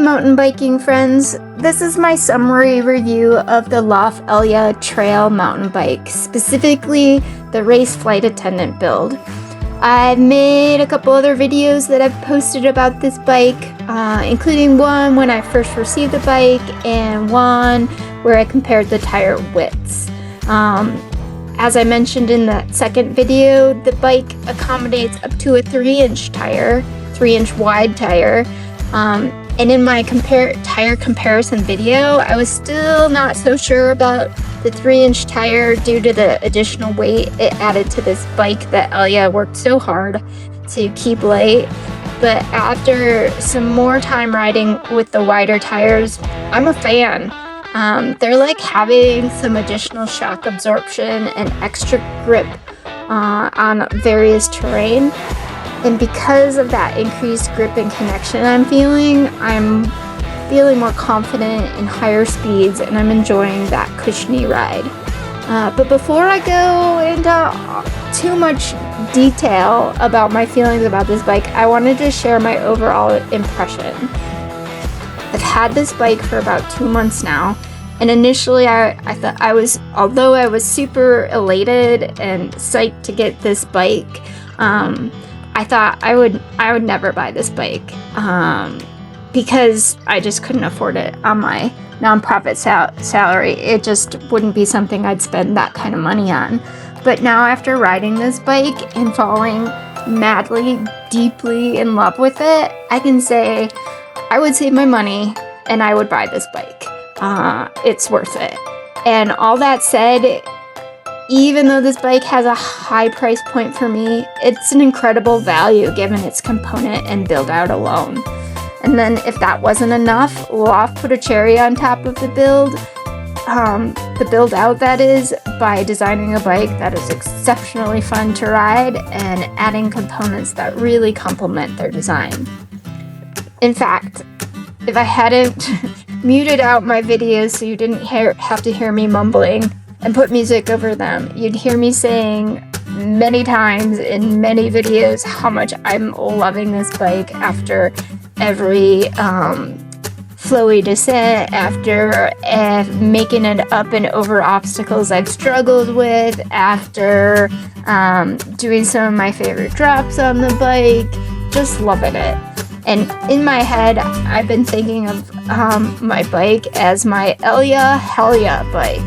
mountain biking friends. This is my summary review of the Lauf Elja trail mountain bike, specifically the race flight attendant build. I've made a couple other videos that I've posted about this bike, including one when I first received the bike and one where I compared the tire widths. As I mentioned in that second video, the bike accommodates up to a 3-inch tire, 3-inch wide tire. And in my tire comparison video, I was still not so sure about the 3-inch tire due to the additional weight it added to this bike that Elja worked so hard to keep light. But after some more time riding with the wider tires, I'm a fan. They're like having some additional shock absorption and extra grip on various terrain. And because of that increased grip and connection I'm feeling more confident in higher speeds, and I'm enjoying that cushiony ride. But before I go into too much detail about my feelings about this bike, I wanted to share my overall impression. I've had this bike for about 2 months now, and initially I thought although I was super elated and psyched to get this bike, I thought I would never buy this bike because I just couldn't afford it on my nonprofit salary. It just wouldn't be something I'd spend that kind of money on. But now, after riding this bike and falling madly, deeply in love with it, I can say I would save my money and I would buy this bike. It's worth it. And all that said, even though this bike has a high price point for me, it's an incredible value given its component and build out alone. And then if that wasn't enough, Lauf put a cherry on top of the build out that is, by designing a bike that is exceptionally fun to ride and adding components that really complement their design. In fact, if I hadn't muted out my videos so you didn't have to hear me mumbling and put music over them, you'd hear me saying many times in many videos how much I'm loving this bike after every flowy descent, after making it up and over obstacles I've struggled with, after doing some of my favorite drops on the bike, just loving it. And in my head, I've been thinking of my bike as my Elja Helja bike.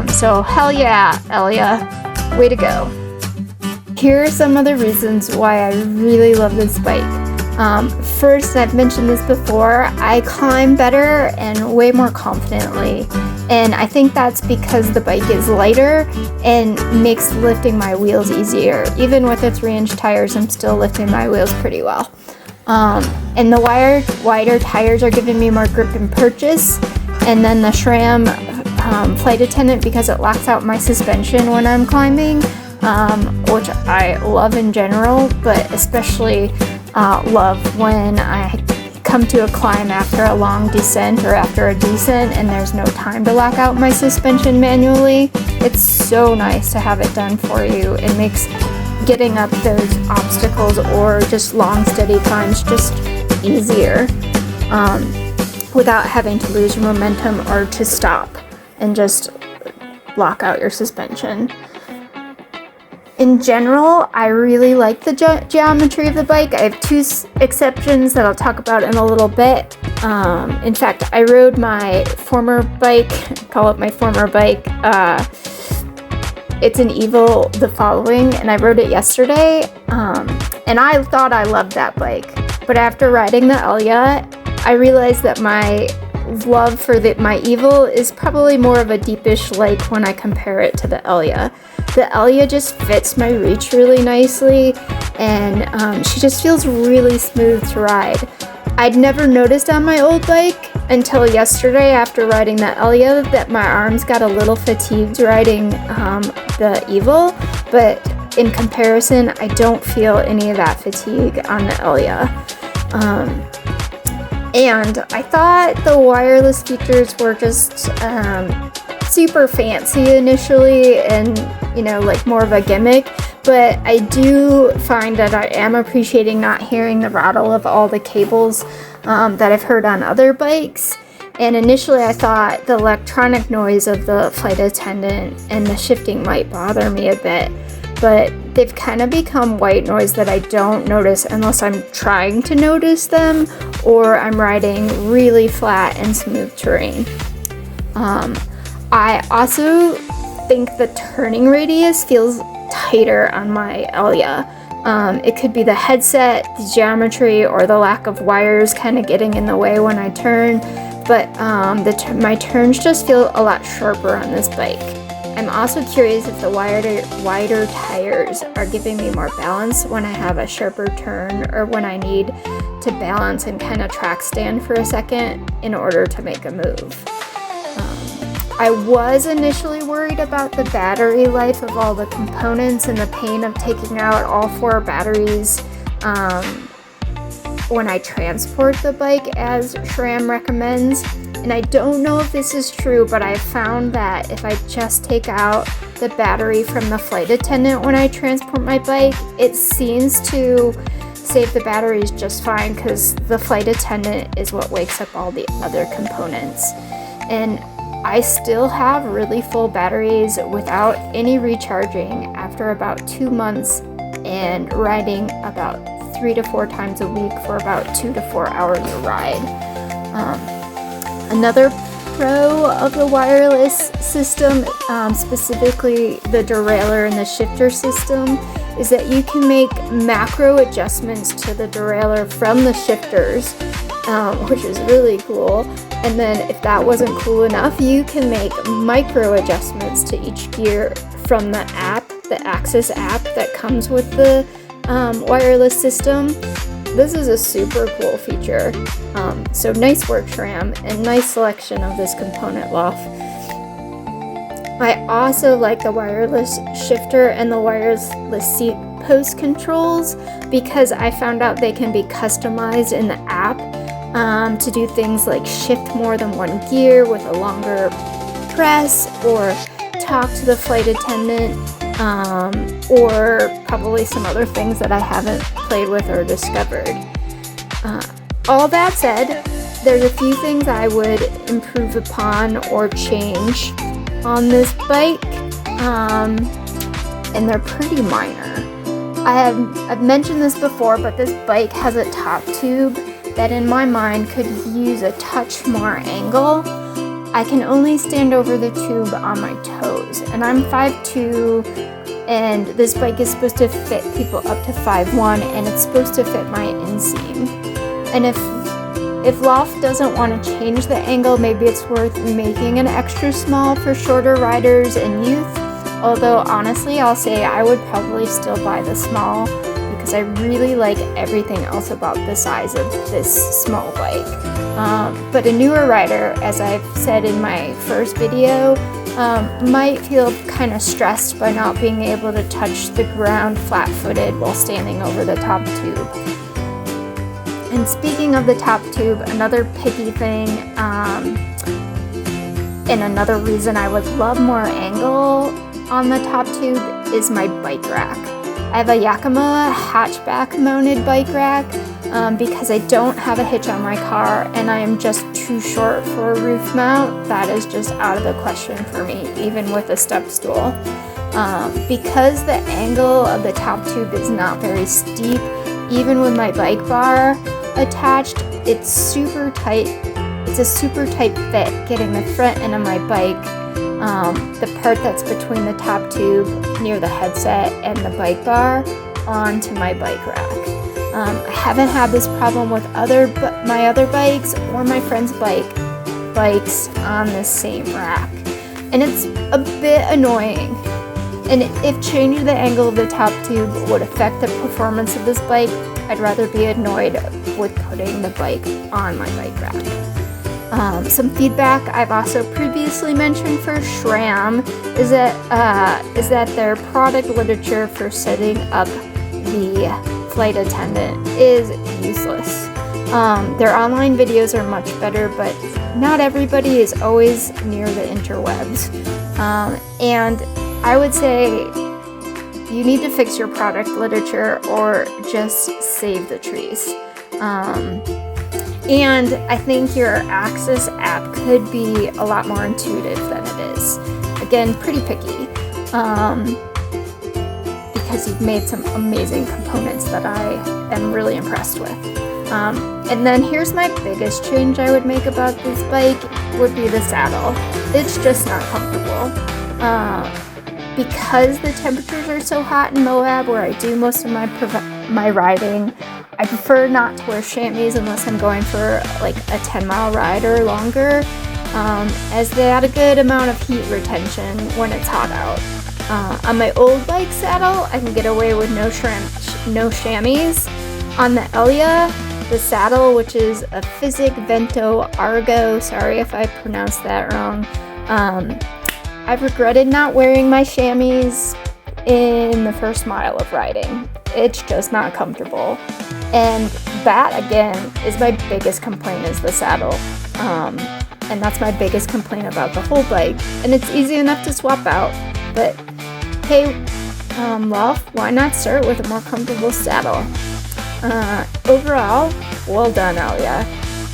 So hell yeah, Elja, way to go. Here are some of the reasons why I really love this bike. First, I've mentioned this before, I climb better and way more confidently. And I think that's because the bike is lighter and makes lifting my wheels easier. Even with the 3-inch tires, I'm still lifting my wheels pretty well. And the wider tires are giving me more grip and purchase. And then the SRAM flight attendant, because it locks out my suspension when I'm climbing, which I love in general, but especially love when I come to a climb after a long descent or after a descent and there's no time to lock out my suspension manually. It's so nice to have it done for you. It makes getting up those obstacles or just long, steady climbs just easier without having to lose your momentum or to stop and just lock out your suspension. In general, I really like the geometry of the bike. I have 2 exceptions that I'll talk about in a little bit. In fact, I rode my former bike, call it my former bike. It's an Evil the following, and I rode it yesterday. And I thought I loved that bike. But after riding the Elja, I realized that my love for my Evil is probably more of a deepish like when I compare it to the Elja. The Elja just fits my reach really nicely, and she just feels really smooth to ride. I'd never noticed on my old bike until yesterday after riding the Elja that my arms got a little fatigued riding the Evil, but in comparison, I don't feel any of that fatigue on the Elja. And I thought the wireless features were just super fancy initially and, like more of a gimmick, but I do find that I am appreciating not hearing the rattle of all the cables that I've heard on other bikes. And initially I thought the electronic noise of the flight attendant and the shifting might bother me a bit, but they've kind of become white noise that I don't notice unless I'm trying to notice them or I'm riding really flat and smooth terrain. I also think the turning radius feels tighter on my Elja. It could be the headset, the geometry, or the lack of wires kind of getting in the way when I turn, but my turns just feel a lot sharper on this bike. I'm also curious if the wider tires are giving me more balance when I have a sharper turn or when I need to balance and kind of track stand for a second in order to make a move. I was initially worried about the battery life of all the components and the pain of taking out all 4 batteries when I transport the bike as SRAM recommends. And I don't know if this is true, but I found that if I just take out the battery from the flight attendant when I transport my bike, it seems to save the batteries just fine because the flight attendant is what wakes up all the other components. And I still have really full batteries without any recharging after about 2 months and riding about 3 to 4 times a week for about 2 to 4 hours a ride. Another pro of the wireless system, specifically the derailleur and the shifter system, is that you can make macro adjustments to the derailleur from the shifters, which is really cool. And then if that wasn't cool enough, you can make micro adjustments to each gear from the app, the Axis app that comes with the wireless system. This is a super cool feature. So nice work, SRAM, and nice selection of this component, Lauf. I also like the wireless shifter and the wireless seat post controls because I found out they can be customized in the app to do things like shift more than one gear with a longer press, or talk to the flight attendant, or probably some other things that I haven't played with or discovered. All that said, there's a few things I would improve upon or change on this bike, and they're pretty minor. I've mentioned this before, but this bike has a top tube that in my mind could use a touch more angle. I can only stand over the tube on my toes, and I'm 5'2", and this bike is supposed to fit people up to 5'1", and it's supposed to fit my inseam. And if Lauf doesn't want to change the angle, maybe it's worth making an extra small for shorter riders and youth. Although honestly, I'll say I would probably still buy the small because I really like everything else about the size of this small bike. But a newer rider, as I've said in my first video, might feel kind of stressed by not being able to touch the ground flat-footed while standing over the top tube. And speaking of the top tube, another picky thing, and another reason I would love more angle on the top tube is my bike rack. I have a Yakima hatchback mounted bike rack because I don't have a hitch on my car and I am just too short for a roof mount. That is just out of the question for me, even with a step stool. Because the angle of the top tube is not very steep, even with my bike bar attached, it's super tight. It's a super tight fit getting the front end of my bike, the part that's between the top tube near the headset and the bike bar, onto my bike rack. I haven't had this problem with my other bikes or my friends' bikes on the same rack, and it's a bit annoying. And if changing the angle of the top tube would affect the performance of this bike, I'd rather be annoyed with putting the bike on my bike rack. Some feedback I've also previously mentioned for SRAM is that their product literature for setting up the flight attendant is useless. Their online videos are much better, but not everybody is always near the interwebs. And I would say you need to fix your product literature or just save the trees. And I think your Axis app could be a lot more intuitive than it is. Again, pretty picky, because you've made some amazing components that I am really impressed with. And then here's my biggest change I would make about this bike would be the saddle. It's just not comfortable. Because the temperatures are so hot in Moab where I do most of my riding, I prefer not to wear chamois unless I'm going for like a 10-mile ride or longer, as they add a good amount of heat retention when it's hot out. On my old bike saddle, I can get away with no chamois. On the Elja, the saddle, which is a Physic Vento Argo, sorry if I pronounced that wrong, I've regretted not wearing my chamois in the first mile of riding. It's just not comfortable. And that, again, is my biggest complaint is the saddle. And that's my biggest complaint about the whole bike. And it's easy enough to swap out. But hey, Lauf, why not start with a more comfortable saddle? Overall, well done, Elja.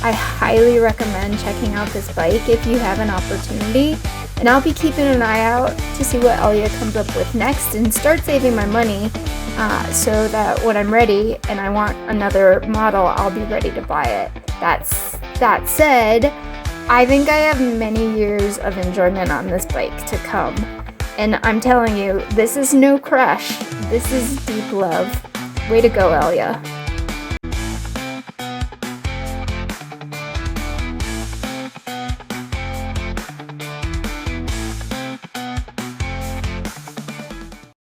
I highly recommend checking out this bike if you have an opportunity. And I'll be keeping an eye out to see what Elja comes up with next and start saving my money so that when I'm ready and I want another model, I'll be ready to buy it. That said, I think I have many years of enjoyment on this bike to come. And I'm telling you, this is no crush. This is deep love. Way to go, Elja.